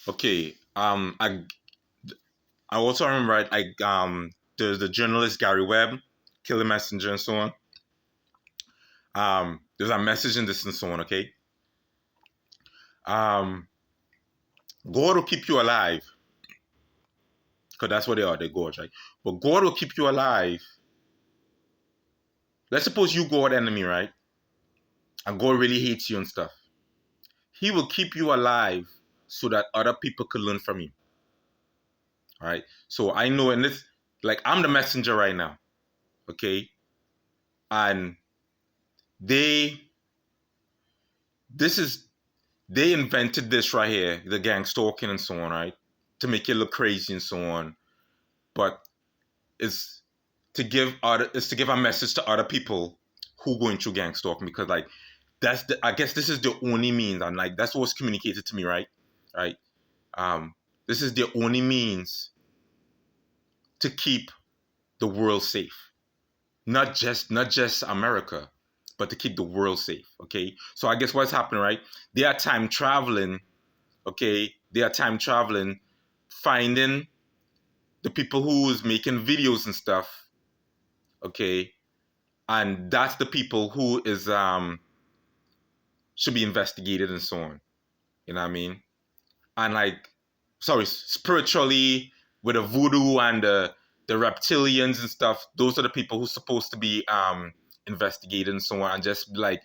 Okay. I also remember there's the journalist Gary Webb, Killer Messenger, and so on. There's a message in this and so on. Okay. Um, God will keep you alive because that's what they are. They're gods, right? But God will keep you alive. Let's suppose you God enemy, right? And God really hates you and stuff. He will keep you alive so that other people could learn from you. All right. So I know in this, like I'm the messenger right now. Okay. And they, this is, they invented this right here, the gang stalking and so on, right? To make you look crazy and so on. But it's it's to give a message to other people who going through gang stalking because like I guess this is the only means and like that's what's communicated to me, right? Right. Um, this is the only means to keep the world safe. Not just America, but to keep the world safe. Okay. So I guess what's happening, right? They are time traveling. Okay. They are time traveling, finding the people who is making videos and stuff. Okay. And that's the people who is should be investigated and so on. You know what I mean? And like, sorry, spiritually with the voodoo and the reptilians and stuff, those are the people who's supposed to be investigated and so on, and just like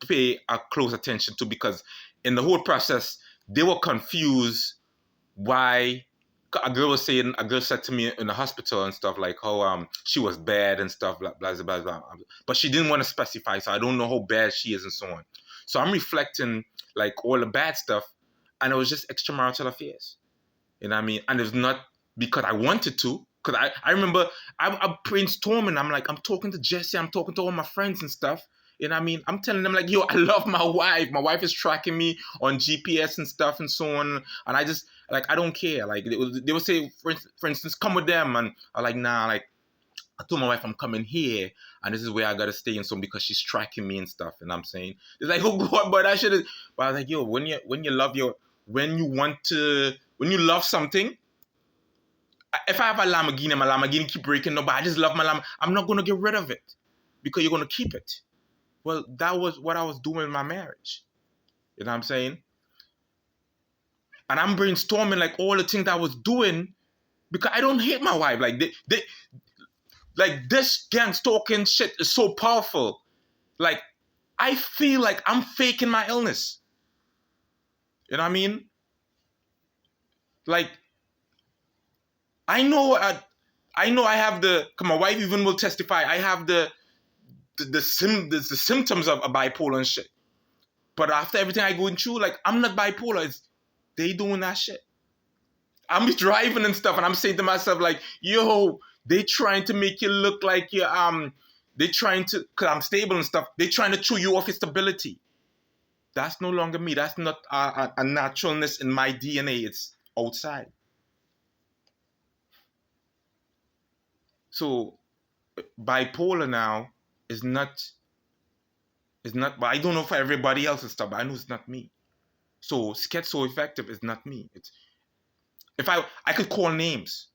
pay a close attention to because in the whole process they were confused why a girl said to me in the hospital and stuff like how she was bad and stuff blah blah blah blah, but she didn't want to specify, so I don't know how bad she is and so on. So I'm reflecting like all the bad stuff, and it was just extramarital affairs. You know what I mean? And it's not because I wanted to. Because I remember I'm brainstorming. I'm like, I'm talking to Jesse. I'm talking to all my friends and stuff. You know what I mean? I'm telling them, like, yo, I love my wife. My wife is tracking me on GPS and stuff and so on. And I just, like, I don't care. Like, they would say, for instance, come with them. And I'm like, nah, like, I told my wife I'm coming here and this is where I gotta stay and so on because she's tracking me and stuff. And I'm saying, it's like, oh God, but I should have. But I was like, yo, when you love something, if I have a Lamborghini, my Lamborghini keep breaking up, but I just love my Lamborghini, I'm not gonna get rid of it because you're gonna keep it. Well, that was what I was doing in my marriage. You know what I'm saying? And I'm brainstorming like all the things that I was doing because I don't hate my wife. Like they like this gang stalking shit is so powerful. Like I feel like I'm faking my illness. You know what I mean? Like I know I know I have cause my wife even will testify. I have the symptoms of a bipolar and shit. But after everything I going through, like I'm not bipolar. It's they doing that shit. I'm driving and stuff, and I'm saying to myself like, yo, they trying to make you look like you they trying to, cause I'm stable and stuff. They trying to chew you off your stability. That's no longer me. That's not a naturalness in my DNA. It's outside. So bipolar now is not. But I don't know for everybody else's stuff. But I know it's not me. So schizoaffective is not me. It's if I could call names,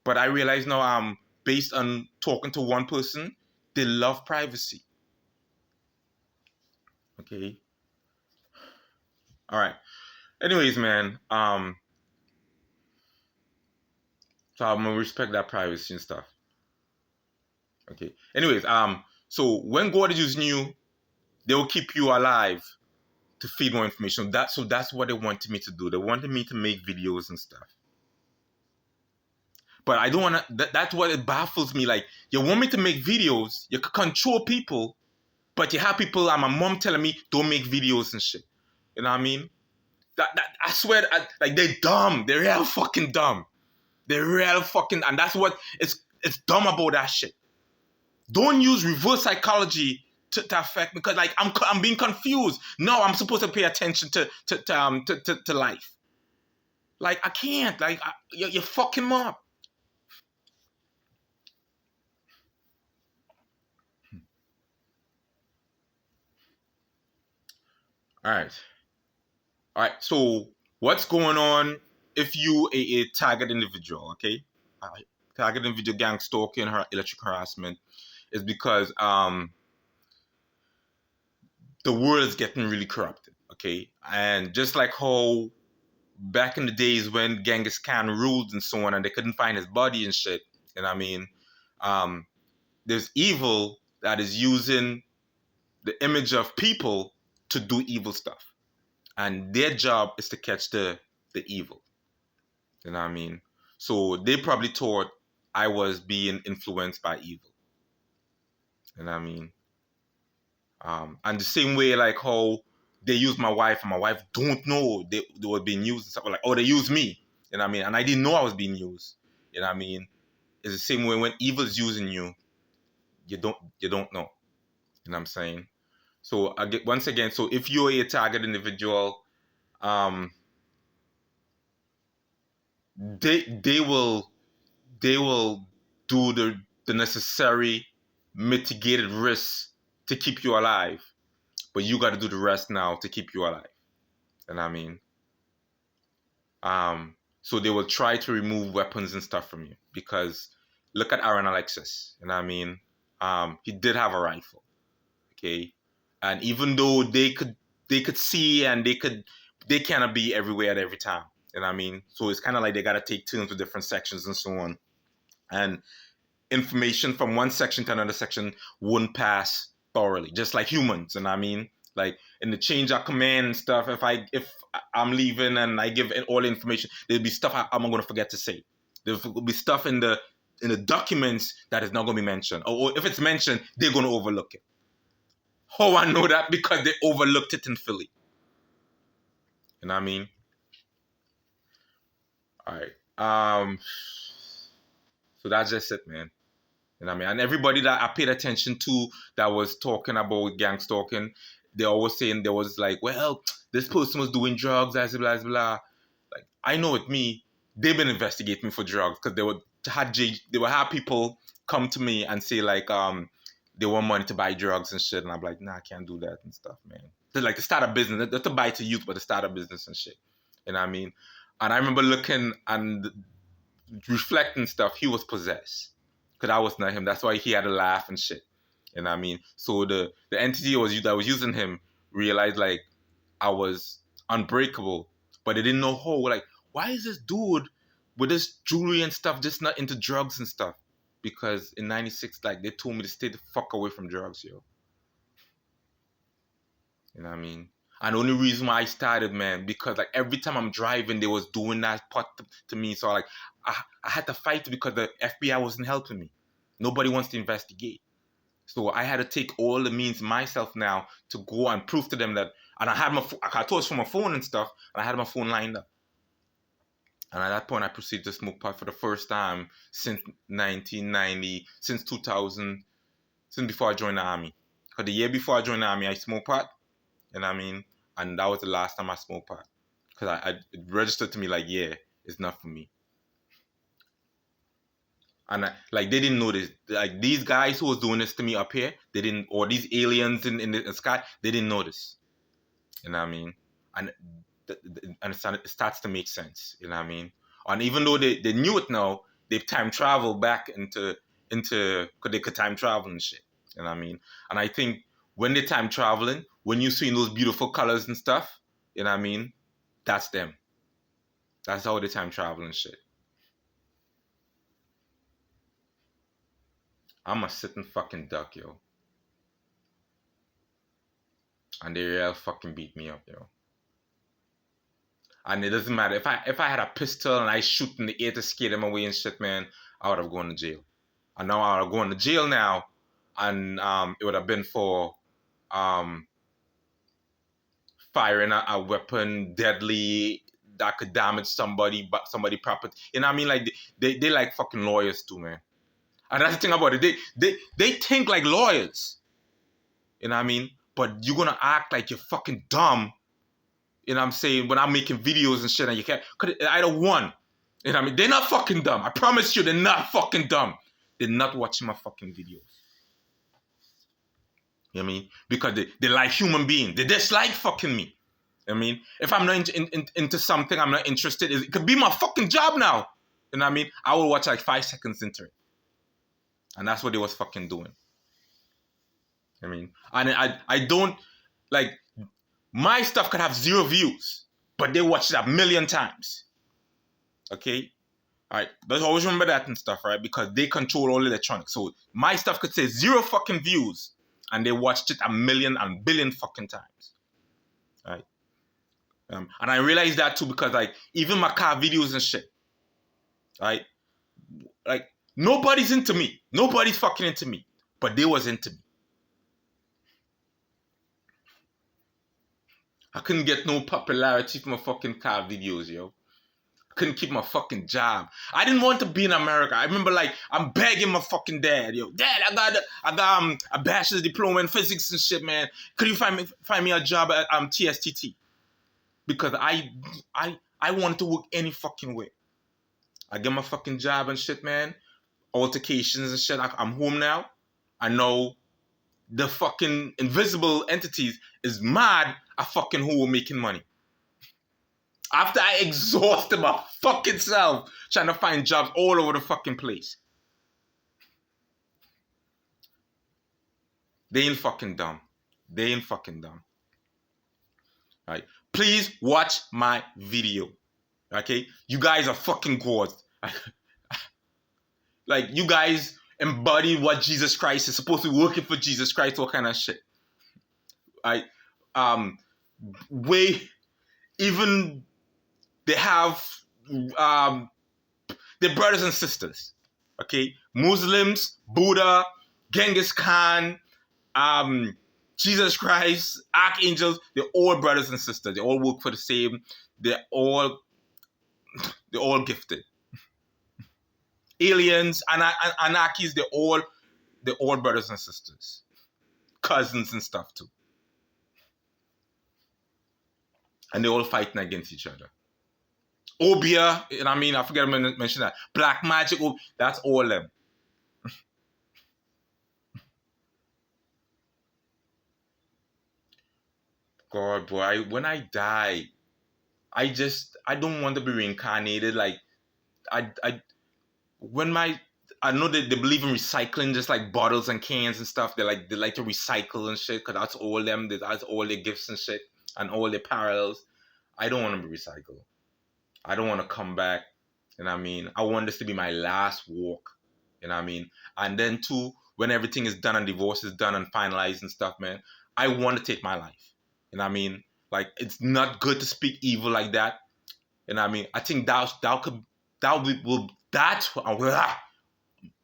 but I realize now based on talking to one person, they love privacy. Okay. All right. Anyways, man. So I'm gonna respect that privacy and stuff. Okay. Anyways, so when God is using you, they will keep you alive to feed more information. That's what they wanted me to do. They wanted me to make videos and stuff. But I don't wanna that's what it baffles me. Like you want me to make videos, you can control people, but you have people and my mom telling me don't make videos and shit. You know what I mean? That I swear, like they're dumb. They're real fucking dumb. They're real fucking, and that's what it's dumb about that shit. Don't use reverse psychology to affect me because like I'm being confused. No, I'm supposed to pay attention to life. Like I can't. Like you're fucking up. All right, all right. So what's going on if you a target individual, okay? Target individual gang stalking, electric harassment is because the world is getting really corrupted, okay? And just like how back in the days when Genghis Khan ruled and so on, and they couldn't find his body and shit, you know what I mean? There's evil that is using the image of people to do evil stuff. And their job is to catch the evil. You know what I mean? So they probably thought I was being influenced by evil. You know what I mean? And the same way like how they use my wife and my wife don't know they were being used and stuff like, oh, they use me. You know what I mean? And I didn't know I was being used. You know what I mean? It's the same way when evil's using you, you don't know. You know what I'm saying? So once again, so if you're a target individual, they will do the necessary mitigated risks to keep you alive, but you got to do the rest now to keep you alive. And I mean, so they will try to remove weapons and stuff from you because look at Aaron Alexis. And I mean, he did have a rifle, okay, and even though they could see and they cannot be everywhere at every time. And I mean, so it's kind of like they got to take turns with different sections and so on. And information from one section to another section wouldn't pass thoroughly, just like humans. And I mean, like in the change of command and stuff, if I'm leaving and I give all the information, there'll be stuff I'm going to forget to say. There'll be stuff in the documents that is not going to be mentioned, or if it's mentioned, they're going to overlook it. How I know that? Because they overlooked it in Philly. You know what I mean? All right. So that's just it, man. You know what I mean? And everybody that I paid attention to that was talking about gang stalking, they always saying there was like, well, this person was doing drugs, blah, blah, blah. Like, I know with me, they've been investigating me for drugs because they would have people come to me and say like, they want money to buy drugs and shit. And I'm like, nah, I can't do that and stuff, man. They're like to start a business, not to buy to use, but to start a business and shit. You know what I mean? And I remember looking and reflecting stuff, he was possessed. Because I was not him. That's why he had to laugh and shit. You know what I mean? So the entity that was using him realized like I was unbreakable. But they didn't know how. Like, why is this dude with this jewelry and stuff just not into drugs and stuff? Because in 96, like, they told me to stay the fuck away from drugs, yo. You know what I mean? And the only reason why I started, man, because like every time I'm driving, they was doing that part to me. So like I had to fight because the FBI wasn't helping me. Nobody wants to investigate. So I had to take all the means myself now to go and prove to them that. And I had I told us from my phone and stuff, and I had my phone lined up. And at that point, I proceeded to smoke pot for the first time since 1990, since 2000, since before I joined the army. Because the year before I joined the army, I smoked pot. You know what I mean? And that was the last time I smoked pot. Because it registered to me like, yeah, it's not for me. And like, they didn't know this. Like, these guys who was doing this to me up here, they didn't, or these aliens in the sky, they didn't know this. You know what I mean? And it starts to make sense. You know what I mean? And even though they knew it now, they've time traveled back into, because they could time travel and shit. You know what I mean? And I think when they're time traveling, when you see those beautiful colors and stuff, you know what I mean? That's them. That's how they time travel and shit. I'm a sitting fucking duck, yo. And they real fucking beat me up, yo. And it doesn't matter. If I had a pistol and I shoot in the air to scare them away and shit, man, I would have gone to jail. And now I would have gone to jail now. And it would have been for firing a weapon deadly that could damage somebody property. You know what I mean? Like they like fucking lawyers too, man. And that's the thing about it. They think like lawyers. You know what I mean? But you're gonna act like you're fucking dumb. You know what I'm saying? When I'm making videos and shit and you can't, either one. You know what I mean? They're not fucking dumb. I promise you, they're not fucking dumb. They're not watching my fucking videos. You know what I mean? Because they like human beings. They just like fucking me. I mean, if I'm not into something, I'm not interested. It could be my fucking job now. You know what I mean? I will watch like 5 seconds into it. And that's what they was fucking doing. I mean, and I don't, like, my stuff could have 0 views, but they watch it a million times. Okay? All right? But always remember that and stuff, right? Because they control all electronics. So my stuff could say 0 fucking views, and they watched it a million and billion fucking times. Right? And I realized that too because, like, even my car videos and shit, right? Like, nobody's into me. Nobody's fucking into me. But they was into me. I couldn't get no popularity from my fucking car videos, yo. I couldn't keep my fucking job. I didn't want to be in America. I remember, like, I'm begging my fucking dad, yo. Dad, I got a bachelor's diploma in physics and shit, man. Could you find me a job at TSTT? Because I wanted to work any fucking way. I get my fucking job and shit, man. Altercations and shit. I'm home now. I know the fucking invisible entities is mad at fucking who were making money. After I exhausted my fucking self trying to find jobs all over the fucking place. They ain't fucking dumb. They ain't fucking dumb. Right? Please watch my video. Okay? You guys are fucking gods. Like, you guys embody what Jesus Christ is supposed to be working for Jesus Christ, all kind of shit. Right? Even they have their brothers and sisters. Okay? Muslims, Buddha, Genghis Khan, Jesus Christ, archangels, they're all brothers and sisters. They all work for the same. They're all gifted. Aliens, anarchies, they're all brothers and sisters. Cousins and stuff too. And they're all fighting against each other. Obia, you know what I mean? I forget to mention that. Black magic, that's all them. God, boy, when I die, I don't want to be reincarnated. Like, I know that they believe in recycling, just like bottles and cans and stuff. They like to recycle and shit, because that's all them. That's all their gifts and shit, and all their parallels. I don't want to be recycled. I don't want to come back. You know what I mean? I want this to be my last walk. You know what I mean? And then too, when everything is done and divorce is done and finalized and stuff, man, I want to take my life. You know what I mean? Like, it's not good to speak evil like that. You know what I mean? I think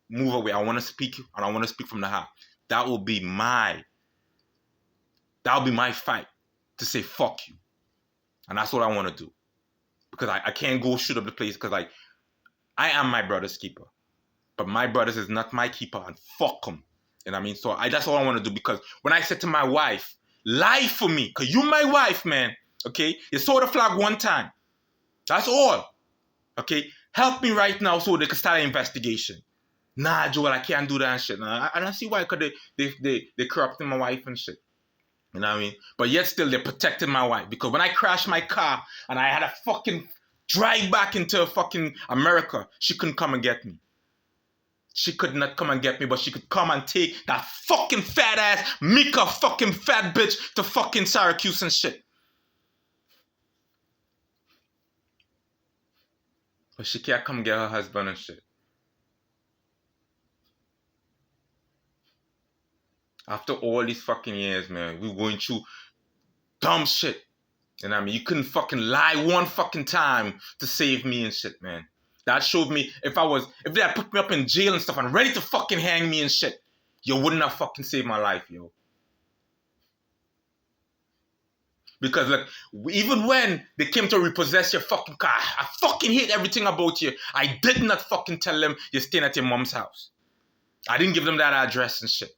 move away. I want to speak, and I want to speak from the heart. That will be my fight to say fuck you. And that's what I want to do. Because I can't go shoot up the place, because, like, I am my brother's keeper. But my brothers is not my keeper, and fuck them. You know what I mean? So that's all I want to do, because when I said to my wife, lie for me, because you my wife, man. Okay? You saw the flag one time. That's all. Okay? Help me right now so they can start an investigation. Nah, Joel, I can't do that and shit. Nah, I don't see why, because they corrupted my wife and shit. You know what I mean? But yet still, they protected my wife. Because when I crashed my car and I had a fucking drive back into fucking America, she couldn't come and get me. She could not come and get me, but she could come and take that fucking fat ass Mika fucking fat bitch to fucking Syracuse and shit. But she can't come get her husband and shit. After all these fucking years, man, we going through dumb shit. You know what I mean? You couldn't fucking lie one fucking time to save me and shit, man. That showed me if they had put me up in jail and stuff and ready to fucking hang me and shit, you wouldn't have fucking saved my life, yo. Because, like, even when they came to repossess your fucking car, I fucking hate everything about you. I did not fucking tell them you're staying at your mom's house. I didn't give them that address and shit.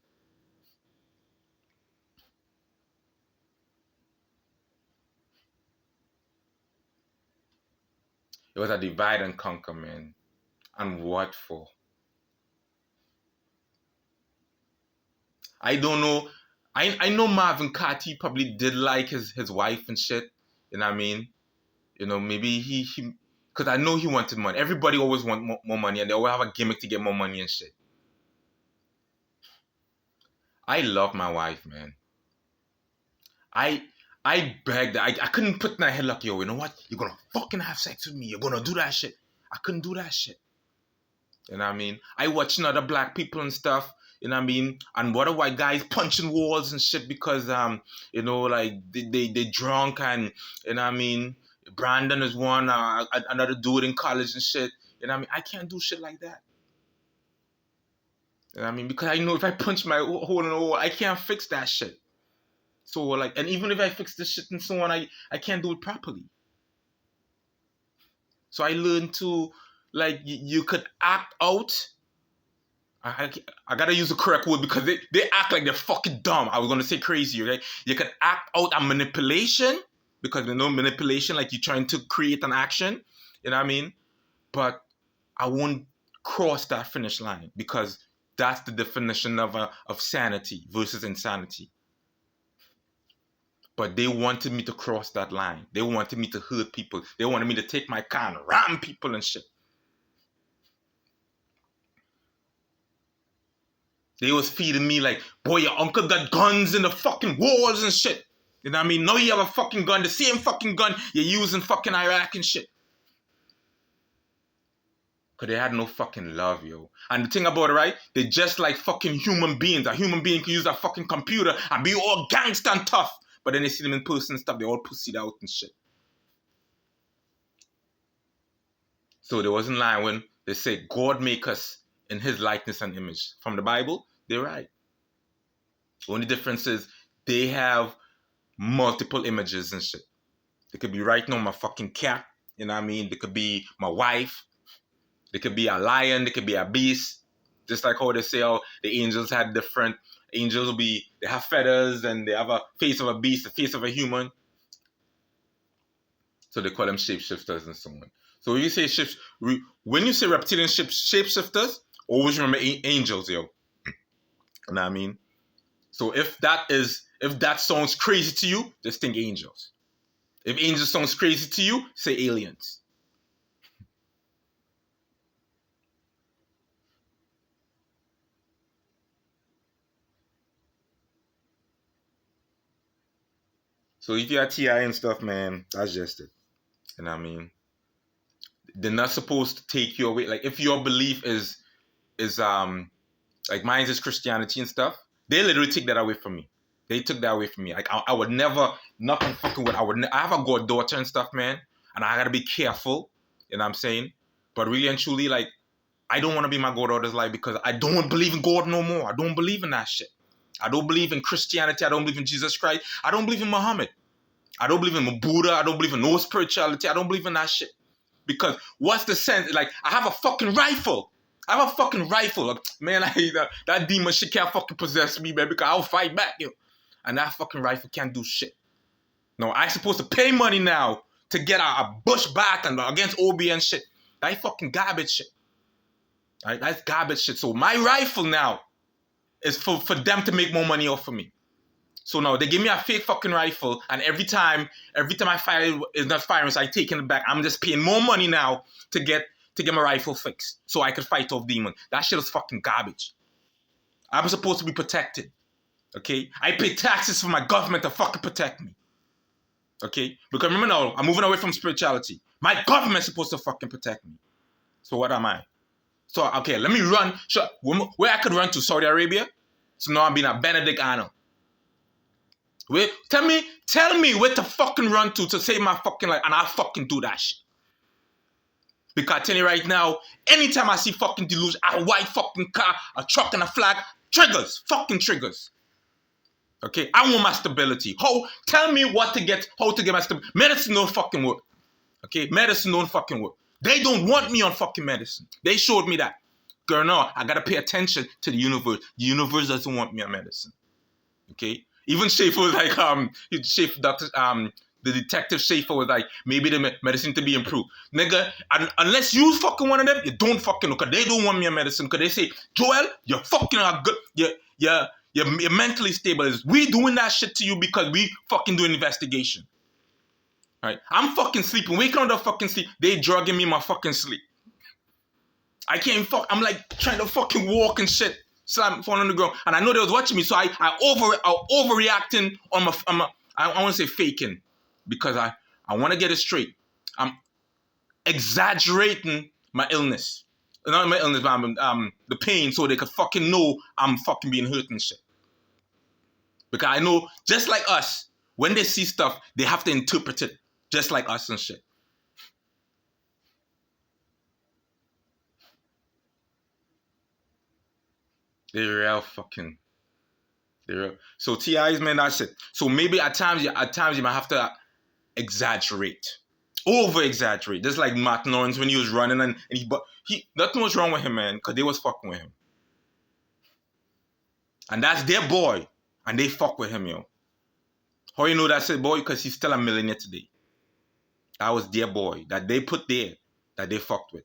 It was a divide and conquer, man. And what for? I don't know. I know Marvin Carty probably did like his wife and shit. You know what I mean? You know, maybe he because I know he wanted money. Everybody always want more money, and they always have a gimmick to get more money and shit. I love my wife, man. I begged. I couldn't put my head like, yo, you know what? You're gonna fucking have sex with me. You're gonna do that shit. I couldn't do that shit. You know what I mean? I watching other black people and stuff. You know what I mean? And what are white guys punching walls and shit because you know, like they drunk and you know what I mean? Brandon is one, another dude in college and shit. You know what I mean? I can't do shit like that. You know what I mean? Because I know if I punch my hole in the wall, I can't fix that shit. So like, and even if I fix this shit and so on, I can't do it properly. So I learned to like you could act out. I gotta use the correct word because they act like they're fucking dumb. I was gonna say crazy, right? You could act out a manipulation because you know manipulation, like you're trying to create an action. You know what I mean? But I won't cross that finish line because that's the definition of sanity versus insanity. But they wanted me to cross that line. They wanted me to hurt people. They wanted me to take my car and ram people and shit. They was feeding me like, boy, your uncle got guns in the fucking walls and shit. You know what I mean? Now you have a fucking gun, the same fucking gun you're using fucking Iraq and shit. Because they had no fucking love, yo. And the thing about it, right? They just like fucking human beings. A human being can use a fucking computer and be all gangsta and tough. But then they see them in person and stuff, they all pussied out and shit. So they wasn't lying when they say God make us in his likeness and image. From the Bible, they're right. The only difference is they have multiple images and shit. They could be right now my fucking cat, you know what I mean? They could be my wife. They could be a lion. They could be a beast. Just like how they say, oh, the angels had different. Angels will be, they have feathers and they have a face of a beast, the face of a human. So they call them shapeshifters and so on. So when you say when you say reptilian shapeshifters, always remember angels, yo. You know what I mean? So if that sounds crazy to you, just think angels. If angels sounds crazy to you, say aliens. So if you're TI and stuff, man, that's just it. You know what I mean? They're not supposed to take you away. Like if your belief is like mine is Christianity and stuff, they literally take that away from me. They took that away from me. Like I would never, nothing fucking with. I have a goddaughter and stuff, man, and I gotta be careful. You know what I'm saying? But really and truly, like I don't want to be my goddaughter's life because I don't believe in God no more. I don't believe in that shit. I don't believe in Christianity. I don't believe in Jesus Christ. I don't believe in Muhammad. I don't believe in Buddha. I don't believe in no spirituality. I don't believe in that shit. Because what's the sense? Like, I have a fucking rifle. I have a fucking rifle. Man, that demon shit can't fucking possess me, man, because I'll fight back, yo. And that fucking rifle can't do shit. No, I supposed to pay money now to get a bush back and against OB and shit. That fucking garbage shit. Right? That's garbage shit. So my rifle now is for them to make more money off of me. So now they give me a fake fucking rifle, and every time I fire is not firing, so I take it back. I'm just paying more money now to get my rifle fixed so I could fight off demons. That shit is fucking garbage. I'm supposed to be protected. Okay? I pay taxes for my government to fucking protect me. Okay? Because remember now, I'm moving away from spirituality. My government's supposed to fucking protect me. So what am I? So, okay, let me run. Sure, where I could run to? Saudi Arabia? So now I'm being a Benedict Arnold. Wait, tell me where to fucking run to save my fucking life, and I'll fucking do that shit. Because I tell you right now, anytime I see fucking delusion, a white fucking car, a truck and a flag, triggers, fucking triggers. Okay, I want my stability. Tell me how to get my stability. Medicine don't fucking work. Okay, medicine don't fucking work. They don't want me on fucking medicine. They showed me that. Girl, no, I gotta pay attention to the universe. The universe doesn't want me on medicine. Okay? Even Schaefer was like, the detective Schaefer was like, maybe the medicine to be improved. Nigga, unless you fucking one of them, you don't fucking know, because they don't want me on medicine, because they say, Joel, you're fucking good, you're mentally stable. We doing that shit to you because we fucking doing investigation. Right? I'm fucking sleeping, waking up the fucking sleep. They drugging me in my fucking sleep. I can't fuck. I'm like trying to fucking walk and shit. Slam, falling on the ground. And I know they was watching me, so I overreacting on my I want to say faking. Because I want to get it straight. I'm exaggerating my illness. Not my illness, but the pain, so they could fucking know I'm fucking being hurt and shit. Because I know, just like us, when they see stuff, they have to interpret it just like us and shit. They're real fucking. They're real. So TIs, man, that's it. So maybe at times you might have to exaggerate, over exaggerate. Just like Matt Lawrence when he was running and he nothing was wrong with him, man, because they was fucking with him. And that's their boy, and they fuck with him, yo. How you know that's it, boy? Because he's still a millionaire today. That was their boy that they put there, that they fucked with.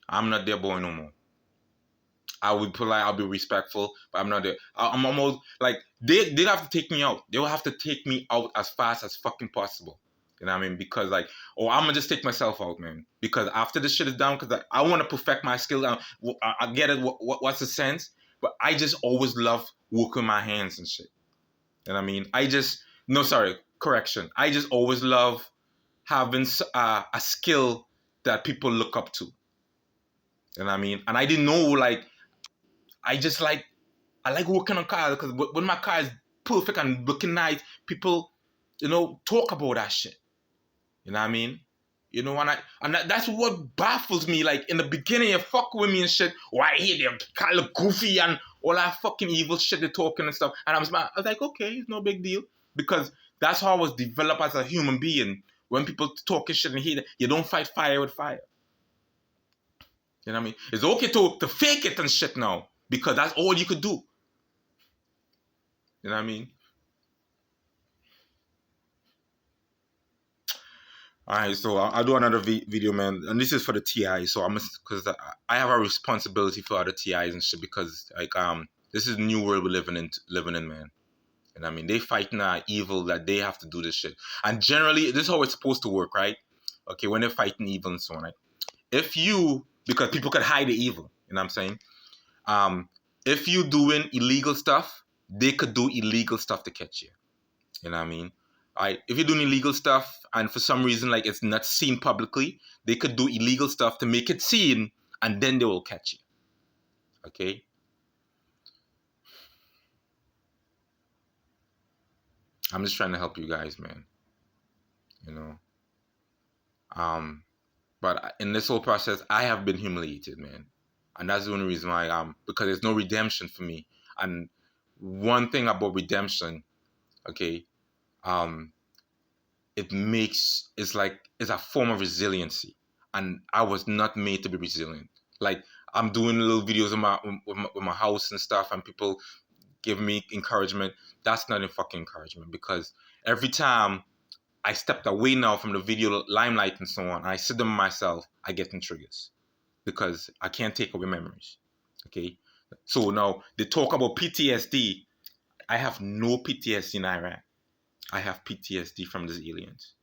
I'm not their boy no more. I would be polite, I'll be respectful, but I'm not there. I'm almost like they'd have to take me out. They will have to take me out as fast as fucking possible. You know what I mean? Because like, or I'm gonna just take myself out, man. Because after this shit is done, because I want to perfect my skills. I get it. What's the sense? But I just always love working my hands and shit. You know what I mean? No, sorry, correction. I just always love having a skill that people look up to. You know what I mean? And I didn't know, like, I like working on cars because when my car is perfect and looking nice, people, talk about that shit. You know what I mean? That's what baffles me. Like in the beginning, you fuck with me and shit. Oh, I hear them kind of goofy and all that fucking evil shit they're talking and stuff. And I was like, okay, it's no big deal because that's how I was developed as a human being. When people talking shit and hear that, you don't fight fire with fire. You know what I mean? It's okay to fake it and shit now because that's all you could do. You know what I mean? All right, so I'll do another video, man, and this is for the TI. So because I have a responsibility for other TIs and shit because like this is the new world we're living in, man. And I mean they fighting evil that they have to do this shit. And generally, this is how it's supposed to work, right? Okay, when they're fighting evil and so on, right? Because people could hide the evil, you know what I'm saying? If you doing illegal stuff, they could do illegal stuff to catch you. You know what I mean? If you're doing illegal stuff and for some reason like it's not seen publicly, they could do illegal stuff to make it seen and then they will catch you. Okay? I'm just trying to help you guys, man. You know? But in this whole process, I have been humiliated, man. And that's the only reason why because there's no redemption for me. And one thing about redemption, okay, it's a form of resiliency, and I was not made to be resilient. Like I'm doing little videos with my house and stuff, and people give me encouragement. That's not a fucking encouragement because every time I stepped away now from the video limelight and so on, and I sit them myself, I get in triggers because I can't take away memories. Okay, so now they talk about PTSD. I have no PTSD in Iraq. I have PTSD from these aliens.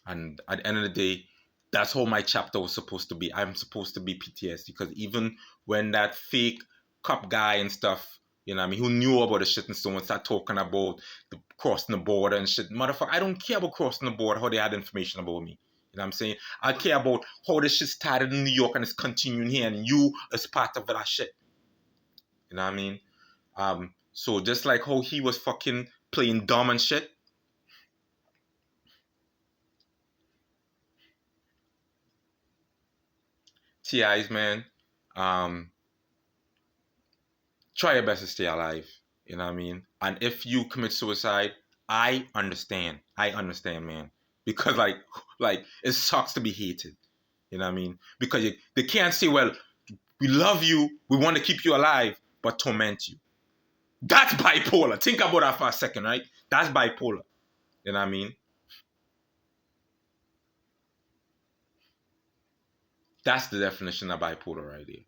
And at the end of the day, that's how my chapter was supposed to be. I'm supposed to be PTSD because even when that fake cop guy and stuff, you know what I mean, who knew about the shit and so on, start talking about the crossing the border and shit. Motherfucker, I don't care about crossing the border, how they had information about me. You know what I'm saying? I care about how this shit started in New York and it's continuing here and you as part of that shit. You know what I mean? So just like how he was fucking playing dumb and shit, TIs, man, try your best to stay alive. You know what I mean? And if you commit suicide, I understand. I understand, man. Because like it sucks to be hated. You know what I mean? Because they can't say, well, we love you, we want to keep you alive, but torment you. That's bipolar. Think about that for a second, right? That's bipolar. You know what I mean? That's the definition of bipolar right there.